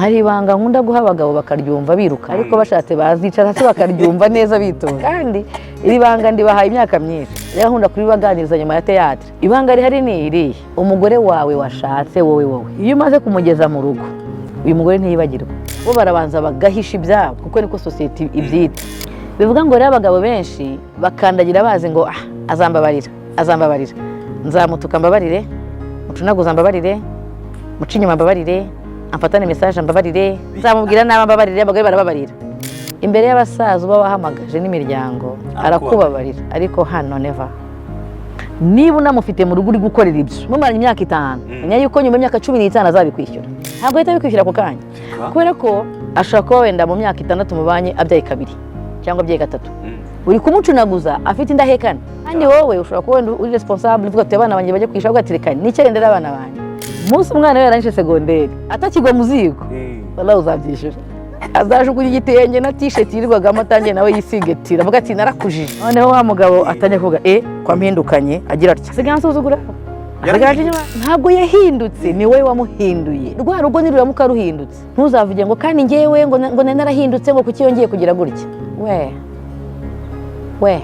hari ibanga nkunda guha abagabo bakaryumva biruka ariko bashatse bazicara hasi bakaryumva neza bitonda kandi iri banga ndibahaye imyaka myinshi rero nkunda kuribaganiriza nyuma ya teatre ibanga rihari ni irihe umugore wawe washatse wowe iyo umaze kumugeza mu rugo uyu mugore ntiyibagirwa bo barabanza bagahisha ibyabo kuko niko society ibyita bivuga ngo rero abagabo benshi bakandagira bazi ngo azambabarira nzamutuka mbabarire mucunaguza mbabarire muca inyuma mbabarire amfatane message mbabarire nzamubwira naba mbabarire abagore barababarira imbere y'abasaza uba wahamagaje n'imiryango arakubabarira ariko hano never niba unamufite mu rugo uri gukorera ibyo mumaranye imyaka 5 menya yuko nyuma y'imyaka 15 azabikwishyura ntabwo ahita bikwishyura ako kanya kubera ko ashaka ko wenda mu myaka 6 mubanye abyaye 2 cyangwa abyaye 3 uri kumucunaguza afite indahekana kandi wowe ushobora kuba wenda uri responsable uvuga ati abana banjye bajye kwishyura ugatirikana n'icyendera abana banjye umunsi umwana we yarangije segonderi atakigwa muzigo wala uzabyishura azajugunya igitenge na t-shirt yirirwagamo atangiye nawe yisigetira avuga ati narakujije noneho wa mugabo atanye kuvuga kwa mpindukanye agira ati sigansuzugura ntabwo yahindutse ni wowe wamuhinduye rwa rugo niruramuka ruhindutse ntuzavuge ngo kandi ngewe ngo narahindutse ngo kuki yongeye kugira gutya we